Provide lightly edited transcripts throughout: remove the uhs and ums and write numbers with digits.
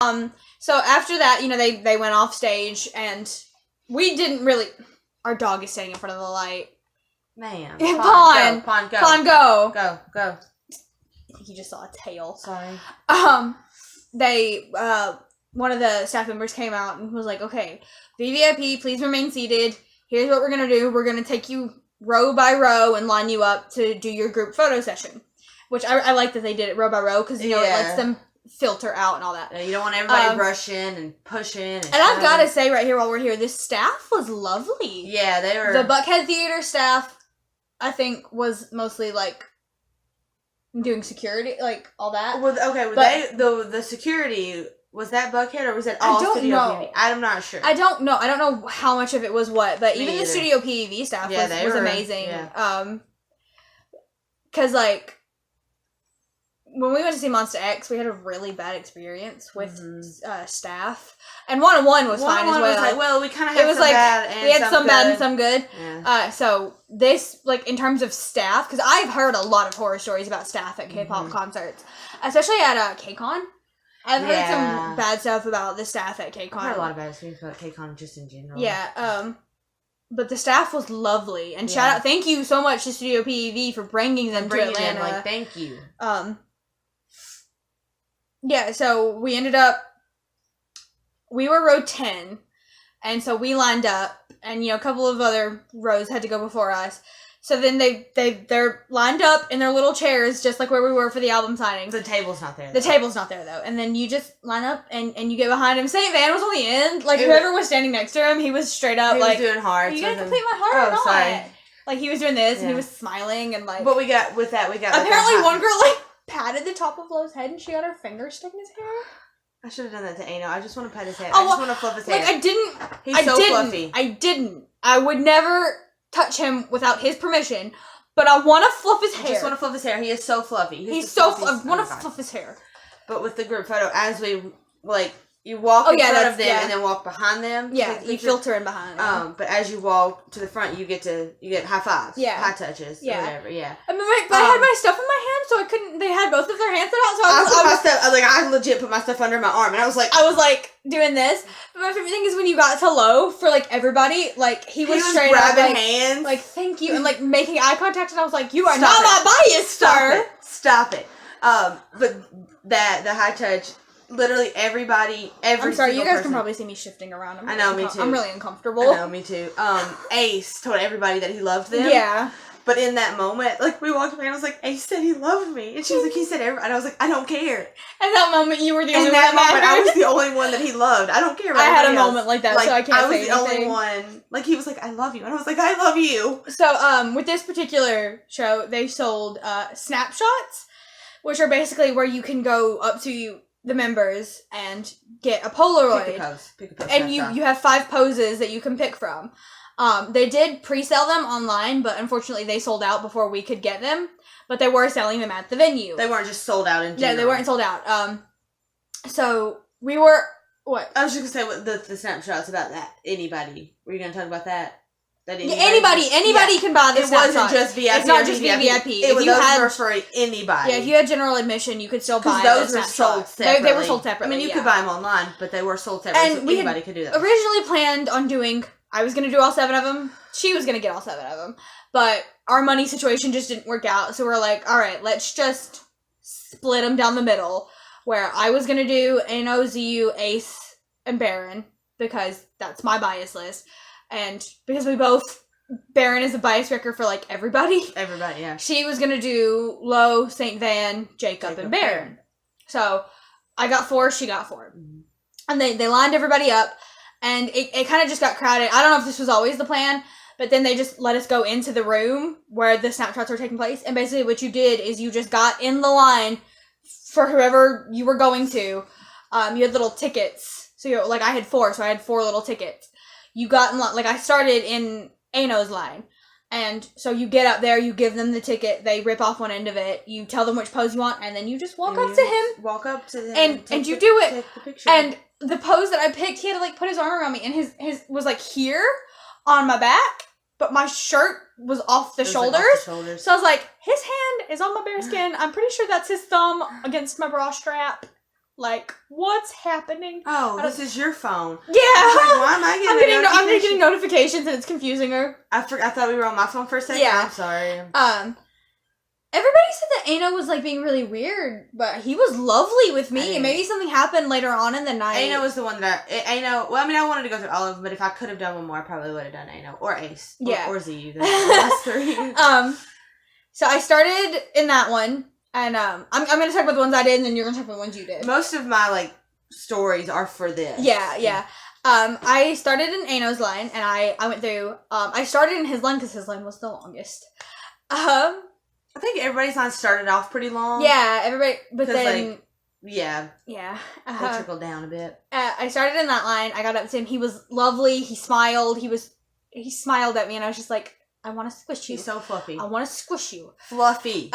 So after that, they went off stage, and we didn't really. Our dog is staying in front of the light. Man. Pawn, go. Pawn, go. Go. I think he just saw a tail. Sorry. They, one of the staff members came out and was like, okay, VVIP, please remain seated. Here's what we're going to do. We're going to take you row by row and line you up to do your group photo session. Which I like that they did it row by row, because, it lets them filter out and all that. Yeah, you don't want everybody rushing and pushing. And I've got to say right here while we're here, this staff was lovely. Yeah, they were. The Buckhead Theater staff, I think, was mostly, like, doing security, like, all that. Well, okay, the security, was that Buckhead or was it all Studio PV? I'm not sure. I don't know. I don't know how much of it was what, but even the Studio PV staff was amazing. Yeah. Because, like, when we went to see Monster X, we had a really bad experience with staff. And one-on-one was fine as well. Was like, well, we kind of had some bad and some good. We had some bad and some good. Yeah. So this, like, in terms of staff, because I've heard a lot of horror stories about staff at K-pop concerts, especially at KCON. I've heard some bad stuff about the staff at KCON. I've heard a lot of bad things about KCON just in general. Yeah, but the staff was lovely. And shout out, thank you so much to Studio PEV for bringing them to Atlanta. Like, thank you. Yeah, so we ended up, we were row 10, and so we lined up, and, a couple of other rows had to go before us. So then they're lined up in their little chairs, just like where we were for the album signing. The table's not there. The table's not there, though. And then you just line up, and you get behind him. Saint Van was on the end. Like, whoever was standing next to him, he was straight up, like... He was doing hearts. Are you gonna complete my heart or not? Sorry. Like, he was doing this, and he was smiling, and, like... But we got... Apparently, one girl, like, patted the top of Lo's head, and she got her finger stuck in his hair. I should have done that to Ano. I just want to pat his head. I just want to fluff his hair. Like, He's so fluffy. I didn't. I would never touch him without his permission, but I want to fluff his hair. I just want to fluff his hair. He is so fluffy. He's so fluffy. I want to fluff his hair. But with the group photo, as we, like... You walk in front of them and then walk behind them. Yeah, you filter in behind them. But as you walk to the front, you get high fives. Yeah. High touches. Yeah. Whatever, yeah. I mean, but I had my stuff in my hand, so I couldn't, they had both of their hands out, so I legit put my stuff under my arm, and I was like doing this. But my favorite thing is when you got to Lo, for, like, everybody, like, he was straight grabbing up, like, hands. Like, thank you, and, like, making eye contact, and I was like, you are not my bias, sir. Stop it. But the high touch... Literally everybody, I'm sorry, you guys can probably see me shifting around. I know, me too. I'm really uncomfortable. I know, me too. Ace told everybody that he loved them. Yeah. But in that moment, like, we walked away and I was like, Ace said he loved me. And she was like, he said everybody. And I was like, I don't care. At that moment, you were the only one. In that moment, I was the only one that he loved. I don't care about I had a else. moment like that, so I can't say anything. I was the only one. Like, he was like, I love you. And I was like, I love you. So, with this particular show, they sold snapshots, which are basically where you can go up to the members and get a Polaroid. Pick a pose. And you have 5 poses that you can pick from. They did pre-sell them online, but unfortunately they sold out before we could get them. But they were selling them at the venue. They weren't just sold out in general. Yeah, they weren't sold out. So we were... What? I was just going to say the snapshots about that. Anybody. Were you going to talk about that? Anybody can buy the snapshots. It wasn't just VIP. It's not just VIP. Those were for anybody. Yeah, if you had general admission, you could still buy those were sold separately. They were sold separately. I mean, you could buy them online, but they were sold separately, and so anybody could do that. Originally planned on doing... I was going to do all 7 of them. She was going to get all 7 of them. But our money situation just didn't work out, so we're like, alright, let's just split them down the middle, where I was going to do Ano, ZU, Ace, and Baron, because that's my bias list. And because we both, Baron is a bias wrecker for, like, everybody. Everybody, yeah. She was going to do Lo, Saint Van, Jacob, and Baron. So, I got 4, she got 4. Mm-hmm. And they lined everybody up, and it kind of just got crowded. I don't know if this was always the plan, but then they just let us go into the room where the snapshots were taking place. And basically what you did is you just got in the line for whoever you were going to. You had little tickets. So, I had 4, so I had 4 little tickets. You got in line, I started in Ano's line. And so you get up there, you give them the ticket, they rip off one end of it, you tell them which pose you want, and then you just walk up to him. Walk up to him. And you do it. Take the picture. And the pose that I picked, he had to, put his arm around me, and his was, here on my back, but my shirt was off the shoulders. So I was like, his hand is on my bare skin. I'm pretty sure that's his thumb against my bra strap. Like, what's happening? Oh, this is your phone. Yeah. Why am I getting I'm getting notifications and it's confusing her. I thought we were on my phone for a second. Yeah. I'm sorry. Everybody said that Ano was, like, being really weird, but he was lovely with me. And maybe something happened later on in the night. Ano was the one that I wanted to go through all of them, but if I could have done one more, I probably would have done Ano or Ace. Or ZU. The last three. So I started in that one. And I'm going to talk about the ones I did, and then you're going to talk about the ones you did. Most of my, like, stories are for this. Yeah. I started in Ano's line, and I went through, I started in his line because his line was the longest. I think everybody's line started off pretty long. Yeah, everybody, but then... Like, yeah. Yeah. They trickled down a bit. I started in that line, I got up to him, he was lovely, he smiled, he smiled at me, and I was just like, I want to squish you. He's so fluffy. I want to squish you. Fluffy.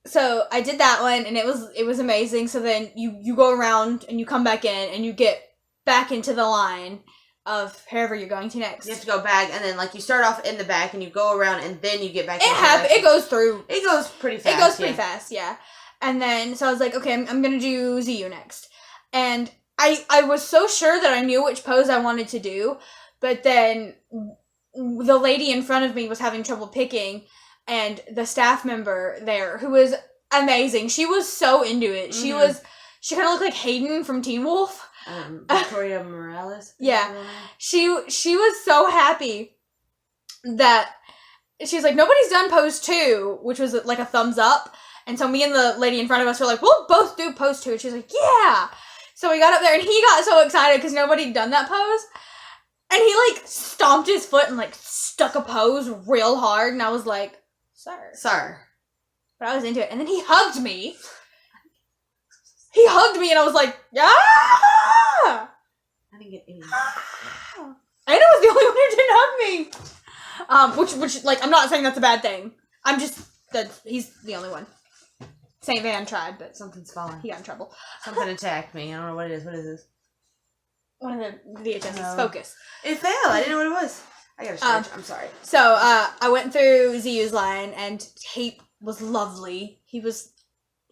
So I did that one, and it was amazing. So then you go around, and you come back in, and you get back into the line of wherever you're going to next. You have to go back, and then, like, you start off in the back, and you go around, and then you get back It goes through. It goes pretty fast. It goes pretty fast, yeah. And then, so I was like, okay, I'm going to do ZU next. And I was so sure that I knew which pose I wanted to do, but then the lady in front of me was having trouble picking, and the staff member there, who was amazing, she was so into it. Mm-hmm. She kind of looked like Hayden from Teen Wolf. Victoria Morales. Yeah. She was so happy that she was like, nobody's done pose 2, which was like a thumbs up. And so me and the lady in front of us were like, we'll both do pose 2. And she was like, yeah. So we got up there, and he got so excited because nobody had done that pose. And he, like, stomped his foot and, like, stuck a pose real hard. And I was like, Sir. But I was into it. And then he hugged me. He hugged me, and I was like, yeah! I didn't get any. Ana was the only one who didn't hug me. Which, like, I'm not saying that's a bad thing. I'm just, he's the only one. St. Van tried, but something's falling. He got in trouble. Something attacked me. I don't know what it is. What is this? One of the VHS's. Focus. It fell. I didn't know what it was. I gotta stretch. I'm sorry. So, I went through ZU's line, and Tape was lovely. He was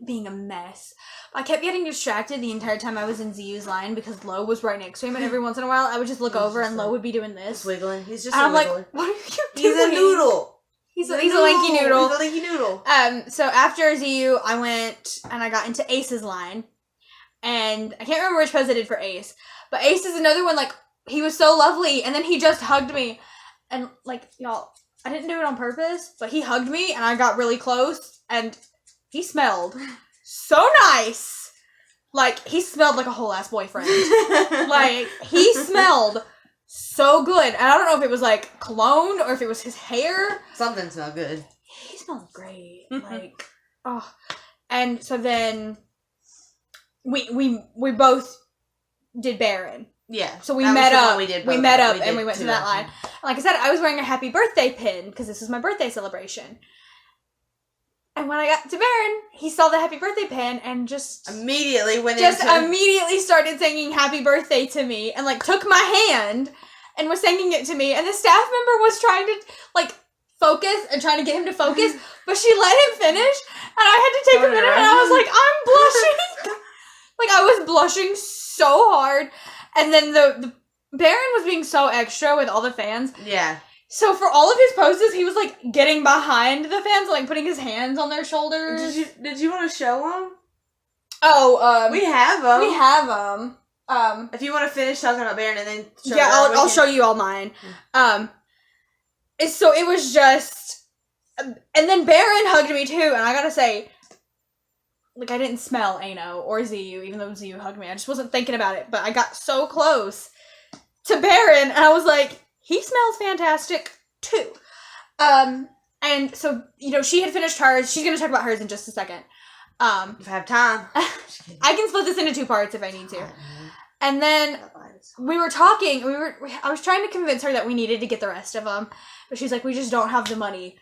being a mess. I kept getting distracted the entire time I was in ZU's line because Lo was right next to him, and every once in a while I would just look over and Lo would be doing this. He's wiggling. He's just and a I'm wiggler. Like, what are you doing? He's a noodle. He's a lanky noodle. He's a lanky noodle. So after ZU, I went and I got into Ace's line. And I can't remember which pose I did for Ace. But Ace is another one, like, he was so lovely, and then he just hugged me. And, like, y'all, I didn't do it on purpose, but he hugged me, and I got really close, and he smelled so nice. Like, he smelled like a whole-ass boyfriend. Like, he smelled so good. And I don't know if it was, like, cologne or if it was his hair. Something smelled good. He smelled great. Like, oh. And so then we both did Baron. Yeah. So we met up. We met up and we went to that line. Like I said, I was wearing a happy birthday pin because this was my birthday celebration. And when I got to Baron, he saw the happy birthday pin and just immediately immediately started singing happy birthday to me and like took my hand and was singing it to me. And the staff member was trying to like focus and trying to get him to focus, but she let him finish and I had to take a minute and I was like, I'm blushing. Like I was blushing so hard. And then the Baron was being so extra with all the fans. Yeah. So for all of his poses, he was like getting behind the fans, like putting his hands on their shoulders. Did you want to show them? Oh, we have them. We have them. If you want to finish talking about Baron and then I'll show you all mine. So it was just, and then Baron hugged me too, and I gotta say, like I didn't smell Ano or ZU, even though ZU hugged me. I just wasn't thinking about it, but I got so close to Baron, and I was like, he smells fantastic too. And so, you know, she had finished hers. She's gonna talk about hers in just a second. If I have time. I can split this into 2 parts if I need to. And then we were talking, I was trying to convince her that we needed to get the rest of them, but she's like, we just don't have the money.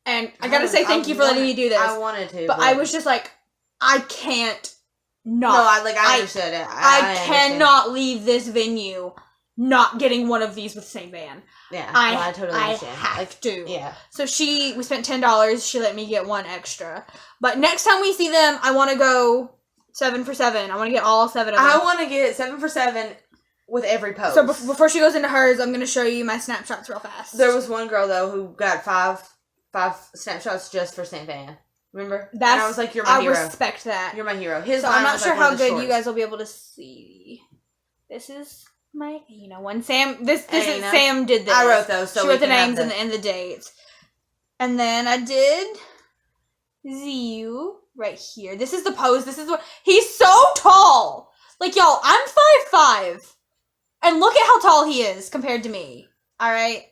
And I gotta say thank you for letting me do this. I wanted to. But I was just like, I can't not. No, I understood it. I cannot leave this venue not getting one of these with St. Van. Yeah, I totally understand. I have to. Yeah. So we spent $10. She let me get 1 extra. But next time we see them, I want to go 7 for 7. I want to get all 7 of them. I want to get 7 for 7 with every post. So before she goes into hers, I'm going to show you my snapshots real fast. There was one girl, though, who got five snapshots just for St. Van. Remember? And I was like, you're my hero. I respect that. You're my hero. So I'm not sure how good you guys will be able to see. This is my one. Sam, this is Sam did this. I wrote those. So she wrote the names and the dates. And then I did Ziu right here. This is the pose. This is what he's so tall. Like, y'all, I'm 5'5", and look at how tall he is compared to me. All right.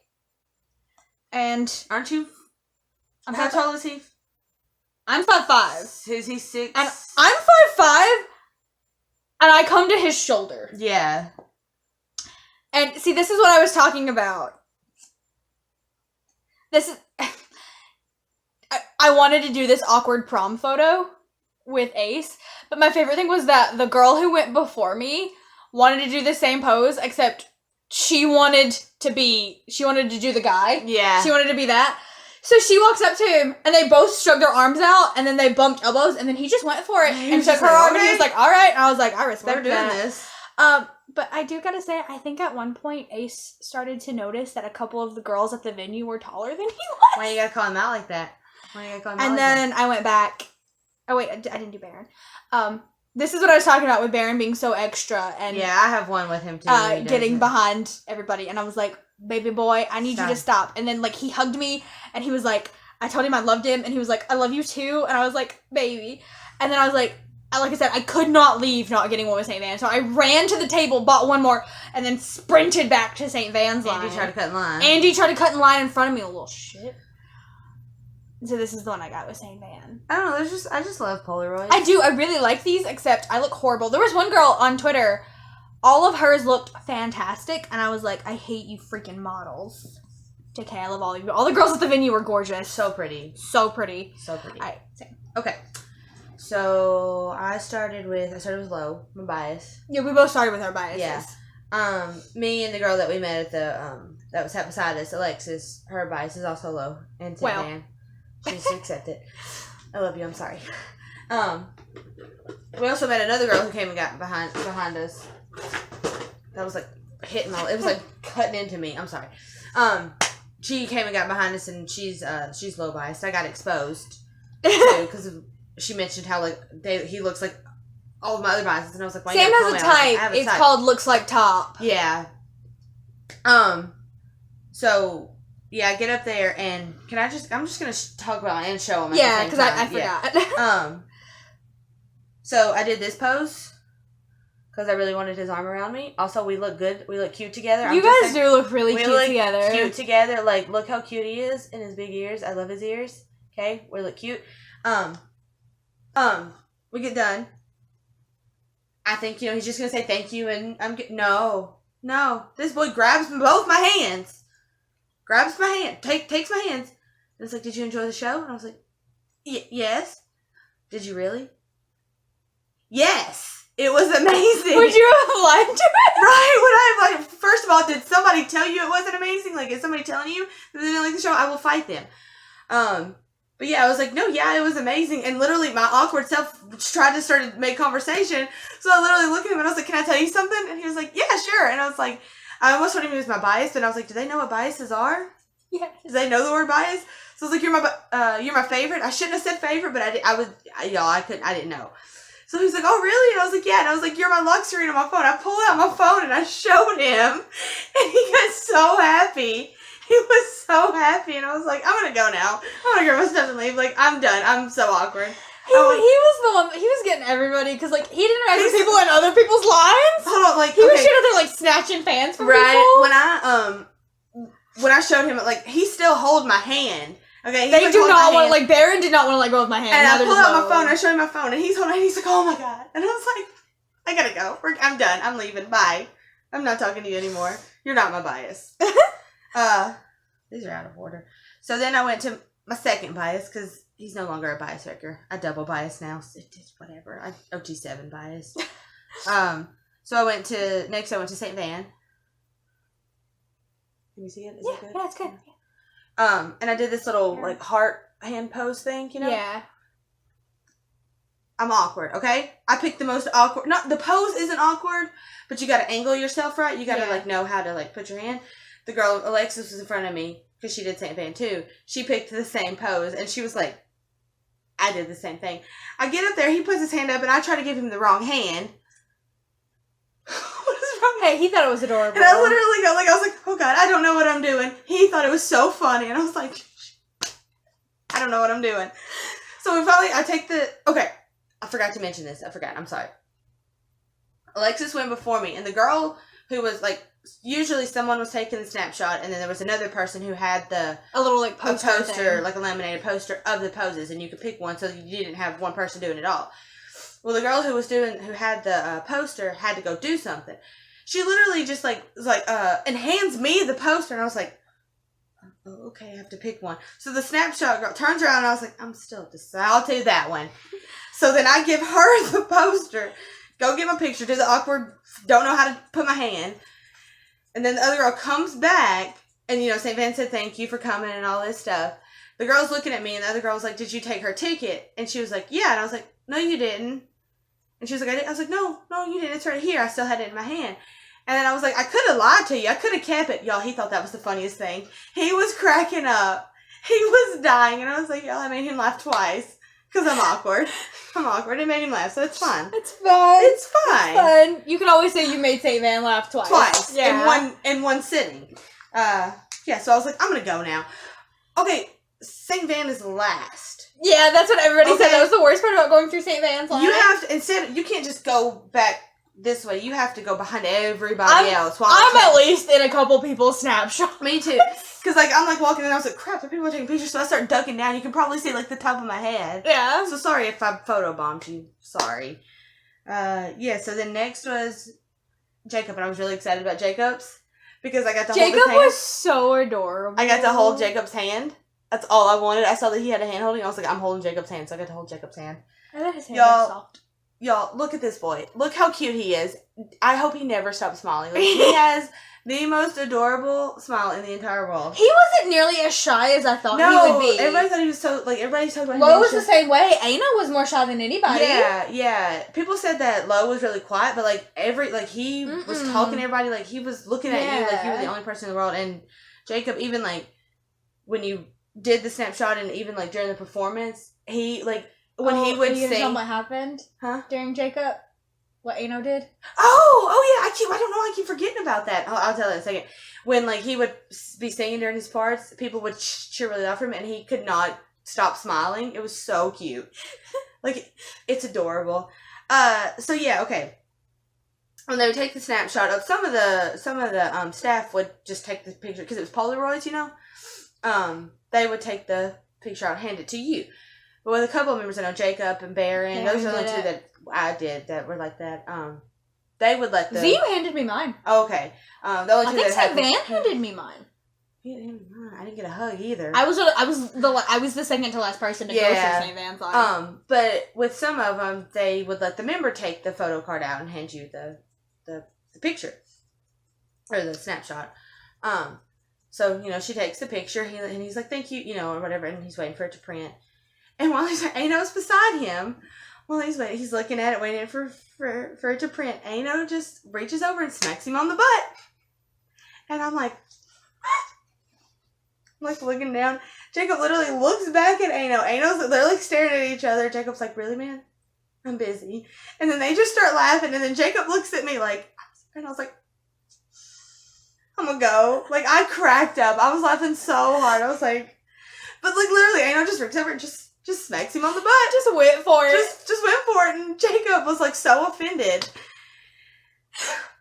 And aren't you? How tall is he? I'm 5'5". Is he 6? And I'm 5'5", and I come to his shoulder. Yeah. And see, this is what I was talking about. This is. I wanted to do this awkward prom photo with Ace, but my favorite thing was that the girl who went before me wanted to do the same pose, except she wanted to do the guy. Yeah. She wanted to be that. So she walks up to him, and they both struck their arms out, and then they bumped elbows, and then he just went for it and took her arm, and he was like, all right. And I was like, I respect that. Doing this. But I do gotta say, I think at one point Ace started to notice that a couple of the girls at the venue were taller than he was. Why you gotta call him out like that? And then I went back. Oh wait, I didn't do Baron. This is what I was talking about with Baron being so extra, and yeah, I have one with him too. Getting behind everybody, and I was like, "Baby boy, I need you to stop." And then like he hugged me, and he was like, "I told him I loved him," and he was like, "I love you too," and I was like, "Baby," and then I was like I said, I could not leave not getting one with St. Van, so I ran to the table, bought one more, and then sprinted back to St. Van's line. Andy tried to cut in line. Andy tried to cut in line in front of me, a little shit. So this is the one I got with St. Van. I don't know, I just love Polaroids. I do, I really like these, except I look horrible. There was one girl on Twitter, all of hers looked fantastic, and I was like, I hate you freaking models. JK, I love all of you. All the girls at the venue were gorgeous. So pretty. So pretty. So pretty. Same. Okay. So I started with low, my bias. Yeah, we both started with our biases. Yeah. Me and the girl that we met at the that was sat beside us, Alexis, her bias is also low. And St. Van. She's accepted. I love you, I'm sorry. We also met another girl who came and got behind us. That was like hitting it was like cutting into me. I'm sorry. She came and got behind us, and she's low biased. I got exposed too because she mentioned how like he looks like all of my other biases, and I was like, Sam has a type. It's called looks like top. Yeah. So yeah, I get up there, and I'm just gonna talk about and show them. Yeah, because I forgot. Yeah. So I did this pose because I really wanted his arm around me. Also, we look good. We look cute together. You guys do look really cute together. Cute together. Like, look how cute he is in his big ears. I love his ears. Okay, we look cute. We get done. I think, he's just gonna say thank you, and no. This boy grabs both my hands. Grabs my hand. Takes my hands. And it's like, did you enjoy the show? And I was like, yes. Did you really? Yes. It was amazing. Would you have lied to it? Right. Would I have, first of all, did somebody tell you it wasn't amazing? Like, is somebody telling you that they didn't like the show? I will fight them. But yeah, I was like, no, yeah, it was amazing. And literally my awkward self tried to start to make conversation. So I literally looked at him and I was like, can I tell you something? And he was like, yeah, sure. And I was like, I almost told him he was my bias, but I was like, do they know what biases are? Yeah. Do they know the word bias? So I was like, you're my favorite. I shouldn't have said favorite, but I didn't know. So he was like, oh, really? And I was like, yeah. And I was like, you're my lock screen on my phone. I pulled out my phone and I showed him. And he got so happy. He was so happy. And I was like, I'm going to go now. I'm going to grab my stuff and leave. Like, I'm done. I'm so awkward. He was the one, he was getting everybody, because, like, he didn't interact with people in other people's lines. Hold on, like, he was shit out there, like, snatching fans from people. When I showed him, like, he still held my hand. Okay, they do not want, like, Baron did not want to let go of my hand. And I pulled out my phone, I showed him my phone, and he's holding it, he's like, oh my god. And I was like, I gotta go. I'm done. I'm leaving. Bye. I'm not talking to you anymore. You're not my bias. These are out of order. So then I went to my second bias, because he's no longer a bias wrecker. I double bias now. So it's whatever. I OT7 bias. So I went to St. Van. Can you see it? Is it good? Yeah, it's good. And I did this little like heart hand pose thing, Yeah. I'm awkward, okay? I picked the most awkward. Not the pose isn't awkward, but you got to angle yourself right. You got to like know how to like put your hand. The girl Alexis was in front of me because she did Saint Van too. She picked the same pose, and she was like, "I did the same thing." I get up there, he puts his hand up, and I try to give him the wrong hand. What is wrong? Hey, he thought it was adorable. And I literally got like, I was like, "Oh God, I don't know what I'm doing." He thought it was so funny, and I was like, "I don't know what I'm doing." So okay. I forgot to mention this. I'm sorry. Alexis went before me, and the girl who was like, usually someone was taking the snapshot, and then there was another person who had a little like poster like a laminated poster of the poses, and you could pick one, so you didn't have one person doing it all. Well, the girl who had the poster had to go do something. She literally just and hands me the poster, and I was like, "Oh, okay, I have to pick one." So the snapshot girl turns around, and I was like, "I'm still deciding. I'll do that one." So then I give her the poster, go get my picture, do the awkward, don't know how to put my hand. And then the other girl comes back, and, St. Van said thank you for coming and all this stuff. The girl's looking at me, and the other girl was like, "Did you take her ticket?" And she was like, "Yeah." And I was like, "No, you didn't." And she was like, "I didn't." I was like, No, you didn't. It's right here. I still had it in my hand. And then I was like, I could have lied to you. I could have kept it. Y'all, he thought that was the funniest thing. He was cracking up. He was dying. And I was like, y'all, I made him laugh twice. Because I'm awkward. It made him laugh, so it's fun. It's fun. It's fine. It's fun. You can always say you made St. Van laugh twice. Twice. Yeah. In one sitting. Yeah, so I was like, I'm going to go now. Okay, St. Van is last. Yeah, that's what everybody said. That was the worst part about going through St. Van's line. You have to, you can't just go back this way. You have to go behind everybody else. I'm at least in a couple people's snapshots. Me too. Because, I'm, walking and I was like, crap, the people are taking pictures, so I start ducking down. You can probably see, the top of my head. Yeah. So, sorry if I photobombed you. Sorry. Yeah, so then next was Jacob, and I was really excited about Jacob's. Because I got to hold his hand. Jacob was so adorable. I got to hold Jacob's hand. That's all I wanted. I saw that he had a hand holding. I was like, I'm holding Jacob's hand, so I got to hold Jacob's hand. I thought his hand was soft. Y'all, look at this boy. Look how cute he is. I hope he never stops smiling. He has the most adorable smile in the entire world. He wasn't nearly as shy as I thought he would be. Everybody thought he was so, everybody's talking about him. Lo was the same way. Aina was more shy than anybody. Yeah. People said that Lo was really quiet, but, he was talking to everybody, he was looking at you like you were the only person in the world. And Jacob, even, when you did the snapshot and even, during the performance, he, when he would sing. Tell what happened? Huh? During Jacob? What Aino did? Oh yeah, I don't know, I keep forgetting about that. I'll tell you in a second. When, he would be singing during his parts, people would cheer really loud for him, and he could not stop smiling. It was so cute. It's adorable. So yeah, okay. When they would take the snapshot of some of the staff would just take the picture, because it was Polaroids, they would take the picture out and hand it to you. But with a couple of members, I know Jacob and Baron, those are the only two that I did that were like that. They would let the... Ziyu handed me mine. Oh, okay. The only two I think that St. Van handed me mine. I didn't get a hug either. I was the second to last person to go through St. Van's line. But with some of them, they would let the member take the photo card out and hand you the picture or the snapshot. So she takes the picture, and he's like, "Thank you," or whatever, and he's waiting for it to print. And while Aino's beside him, while he's waiting, he's looking at it, waiting for it to print. Aino just reaches over and smacks him on the butt. And I'm like, looking down. Jacob literally looks back at Aino. They're staring at each other. Jacob's like, "Really, man? I'm busy." And then they just start laughing. And then Jacob looks at me and I was like, I'm gonna go. I cracked up. I was laughing so hard. I was like, but literally, Aino just reaches over and just smacks him on the butt. Just went for it. Just went for it. And Jacob was so offended.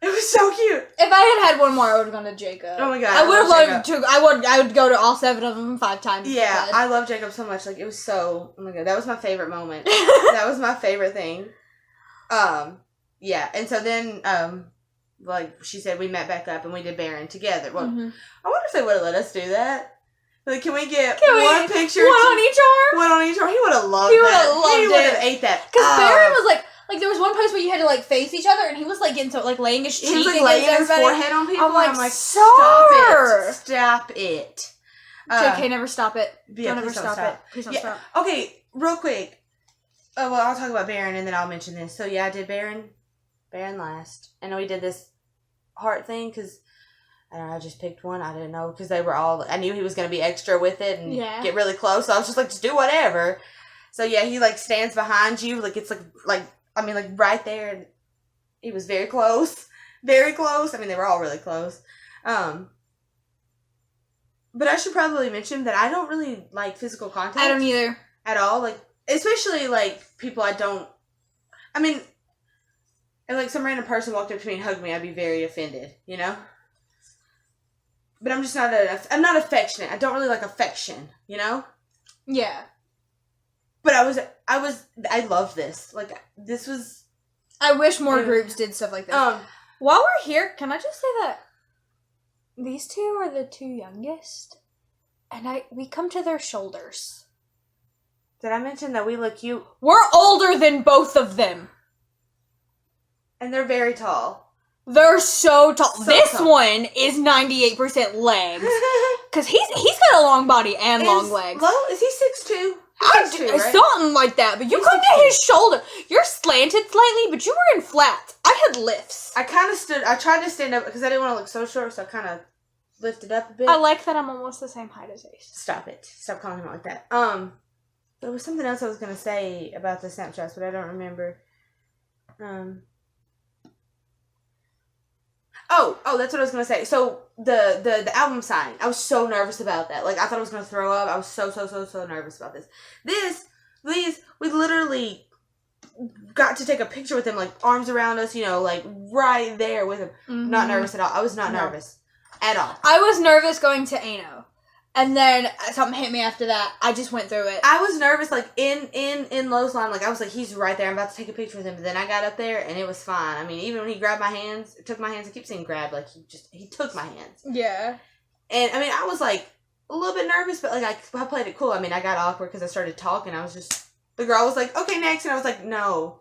It was so cute. If I had one more, I would have gone to Jacob. Oh my God. I would have loved to. I would go to all 7 of them 5 times. Yeah, I love Jacob so much. It was so. Oh my God, that was my favorite moment. That was my favorite thing. Yeah, and so then she said, we met back up and we did Baron together. Well, I wonder if they would have let us do that. Can we get one picture? One on each arm? One on each arm. He would have loved that. He would have ate that. Because Baron was there was one post where you had to face each other, and he was getting so laying his cheek against laying everybody. His forehead on people. I'm like, stop it. JK, never stop it. Yeah, Don't ever stop it. Please don't stop. Okay, real quick. Oh, well, I'll talk about Baron and then I'll mention this. So, yeah, I did Baron last. And we did this heart thing because, I don't know, I just picked one. I didn't know because they were all, I knew he was going to be extra with it and get really close. So I was just like, just do whatever. So, yeah, he, like, stands behind you. Like, it's like right there. And he was very close. Very close. I mean, they were all really close. But I should probably mention that I don't really like physical contact. I don't either. At all. Like, especially, like, people I don't... I mean, if, like, some random person walked up to me and hugged me, I'd be very offended, you know? But I'm just not I'm not affectionate. I don't really like affection, you know? Yeah. But I love this. Like, this was... I wish more groups did stuff like this. While we're here, can I just say that these two are the two youngest, and we come to their shoulders. Did I mention that we look cute? We're older than both of them. And they're very tall. They're so tall. So this tall. one is 98% legs. Because he's got a long body and long legs. Is he 6'2"? Right? Something like that, but you come to his shoulder. You're slanted slightly, but you were in flats. I had lifts. I tried to stand up because I didn't want to look so short, so I kind of lifted up a bit. I like that I'm almost the same height as Ace. Stop it. Stop calling him out like that. There was something else I was going to say about the Snapchats, but I don't remember. Oh, that's what I was going to say. So, the album sign, I was so nervous about that. Like, I thought I was going to throw up. I was so nervous about this. These, we literally got to take a picture with him, like, arms around us, you know, like, right there with him. Mm-hmm. Not nervous at all. I was not nervous at all. I was nervous going to Ano. And then something hit me after that. I just went through it. I was nervous, like, in Lowe's line. Like, I was like, he's right there. I'm about to take a picture with him. But then I got up there, and it was fine. I mean, even when he grabbed my hands, took my hands. I keep saying grab. Like, he took my hands. Yeah. And, I mean, I was, like, a little bit nervous, but, like, I played it cool. I mean, I got awkward because I started talking. I was just... The girl was like, okay, next. And I was like, no,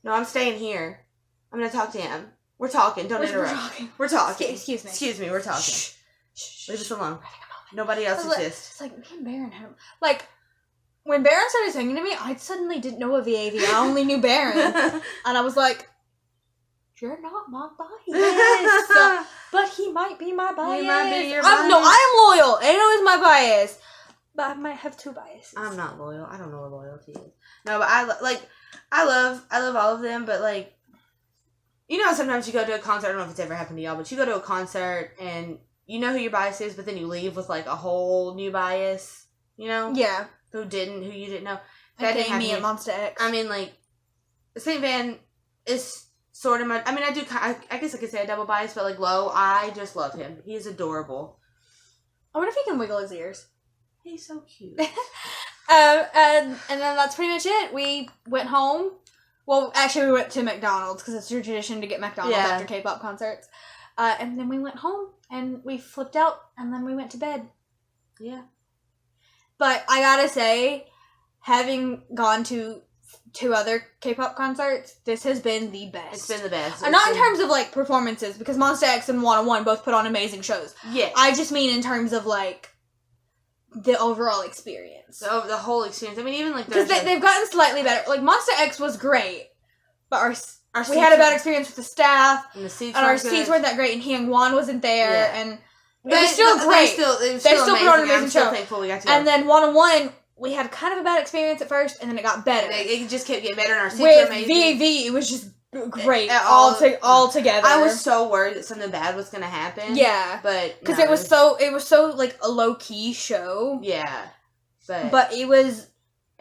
I'm staying here. I'm going to talk to him. We're talking. Don't interrupt. We're talking. Excuse me. We're talking. Shh. Leave us alone. Nobody else exists. It's like, me and Baron had... Like, when Baron started singing to me, I suddenly didn't know a VAV. I only knew Baron. And I was like, you're not my bias. But he might be my bias. He might be your bias. No, I am loyal. Ano is my bias. But I might have two biases. I'm not loyal. I don't know what loyalty is. No, but I love all of them, but, like, you know, sometimes you go to a concert, I don't know if it's ever happened to y'all, but you go to a concert and... You know who your bias is, but then you leave with, like, a whole new bias, you know? Yeah. Who you didn't know. That didn't me at Monster X. I mean, like, Saint Van is sort of my... I mean, I guess I could say a double bias, but, like, Low, I just love him. He's adorable. I wonder if he can wiggle his ears. He's so cute. And then that's pretty much it. We went home. Well, actually, we went to McDonald's, because it's your tradition to get McDonald's after K-pop concerts. And then we went home. And we flipped out, and then we went to bed. Yeah. But I gotta say, having gone to 2 other K-pop concerts, this has been the best. It's been the best. And not in terms of, like, performances, because Monsta X and 101 both put on amazing shows. Yeah. I just mean in terms of, like, the overall experience. So, the whole experience. I mean, even, like... Because they've gotten slightly better. Like, Monsta X was great, but we had a bad experience with the staff, and our seats weren't that great, and Hyungwon wasn't there, and it was still great. They still put on an amazing show. Thankful we got to and then 101, we had kind of a bad experience at first, and then it got better. It just kept getting better, and our seats were amazing. With VAV, it was just great all together. I was so worried that something bad was going to happen. Yeah, but because it was so like a low key show. Yeah, but it was.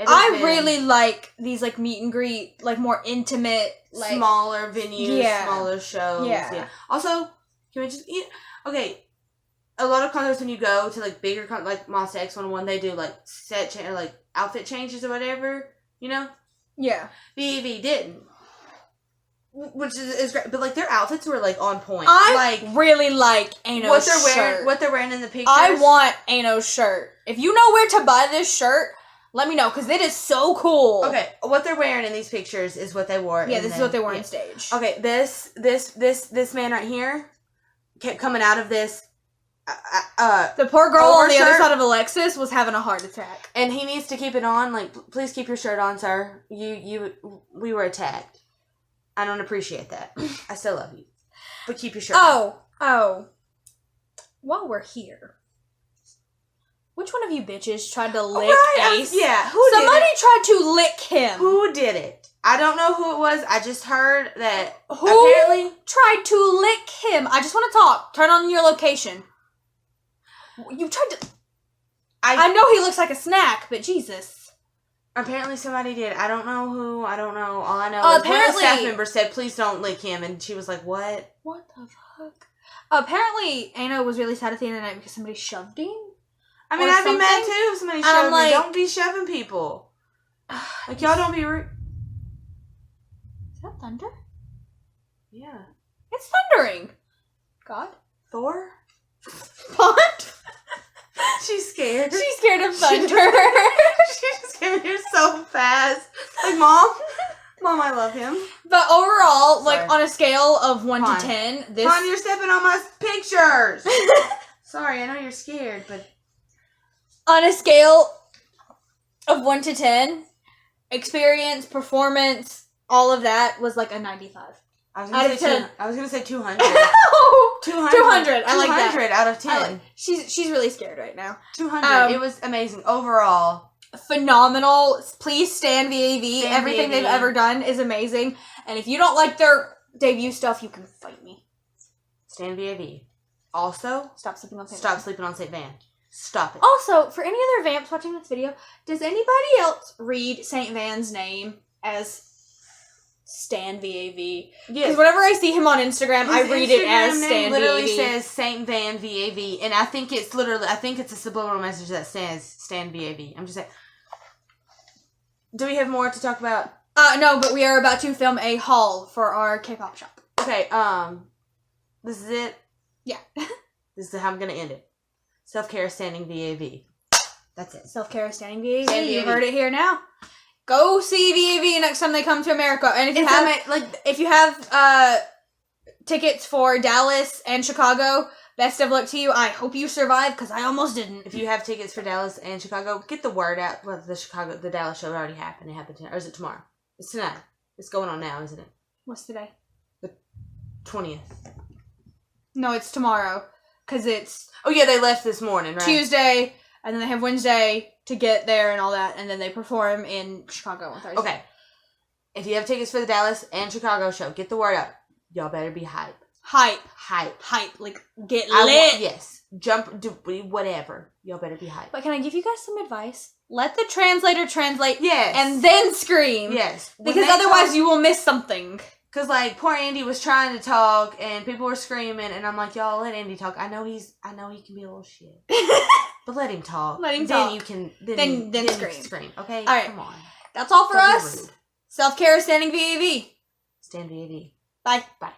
I really like these, like, meet and greet, like, more intimate, like... Smaller venues, smaller shows. Yeah. Also, can we just... Okay, a lot of concerts when you go to, like, bigger like Monsta X 101, they do, like, like, outfit changes or whatever, you know? Yeah. VAV didn't. Which is great, but, like, their outfits were, like, on point. I really like Ano's shirt. What they're wearing in the pictures. I want Ano's shirt. If you know where to buy this shirt... Let me know, because it is so cool. Okay, what they're wearing in these pictures is what they wore. Yeah, this is what they wore on stage. Okay, this man right here kept coming out of this The poor girl on the other Overshirt. side of Alexis was having a heart attack. And he needs to keep it on. Like, please keep your shirt on, sir. We were attacked. I don't appreciate that. I still love you. But keep your shirt on. Oh. While we're here, which one of you bitches tried to lick Ace? Yeah, who did Somebody it? tried to lick him. Who did it? I don't know who it was. I just heard that Who apparently... tried to lick him? I just want to talk. Turn on your location. You tried to... I know he looks like a snack, but Jesus. Apparently somebody did. I don't know who. I don't know. All I know is one of the staff members said, please don't lick him. And she was like, what? What the fuck? Apparently, Anna was really sad at the end of the night because somebody shoved him. I mean, Or I'd be mad something. too if somebody And shoved I'm me. like- Don't be shoving people. Like, y'all don't be rude. Is that thunder? Yeah. It's thundering. God. Thor? What? She's scared. She's scared of thunder. She just came here so fast. Like, Mom, I love him. But overall, like, Sorry. on a scale of 1 Fine. to 10, this... Mom, you're stepping on my pictures. Sorry, I know you're scared, but... On a scale of 1 to 10, experience, performance, all of that was like a 95. I was Out gonna of say 10. I was gonna say 200. No! 200. 200. I like that. 200 out of 10. She's really scared right now. 200. It was amazing overall. Phenomenal. Please stand VAV. Stan Everything VAV. they've ever done is amazing. And if you don't like their debut stuff, you can fight me. Stan VAV. Also, Stop sleeping on St. stop Van. sleeping on St. Van. Stop it. Also, for any other vamps watching this video, does anybody else read St. Van's name as Stan VAV? Because Yes. whenever I see him on Instagram, I His read it as Instagram name Stan literally VAV. says St. Van VAV, and I think it's a subliminal message that says Stan VAV. I'm just saying. Do we have more to talk about? No, but we are about to film a haul for our K-pop shop. Okay, this is it. Yeah. This is how I'm gonna end it. Self-care standing VAV. That's it. Self-care standing VAV. Stan You VAV. heard it here now. Go see VAV next time they come to America. And if you It's have if you have tickets for Dallas and Chicago, best of luck to you. I hope you survive because I almost didn't. if you have tickets for Dallas and Chicago, get the word out. Well, the Dallas show already happened. It happened tonight. Or is it tomorrow? It's tonight. It's going on now, isn't it? What's today? 20th. No, it's tomorrow because it's Oh yeah, they left this morning, right? Tuesday, and then they have Wednesday to get there and all that, and then they perform in Chicago on Thursday. Okay. If you have tickets for the Dallas and Chicago show, get the word out. Y'all better be hype. Hype. Hype. Like, get I lit. want, yes. Jump, do whatever. Y'all better be hype. But can I give you guys some advice? Let the translator translate Yes. and then scream. yes. Because otherwise you will miss something. Because, like, poor Andy was trying to talk, and people were screaming, and I'm like, y'all, let Andy talk. I know he can be a little shit. But let him talk. Let him then talk. You can, Then you scream. can scream. Okay? All right. Come on. That's all for Don't be us. rude. Self-care is standing VAV. Stand VAV. Bye. Bye.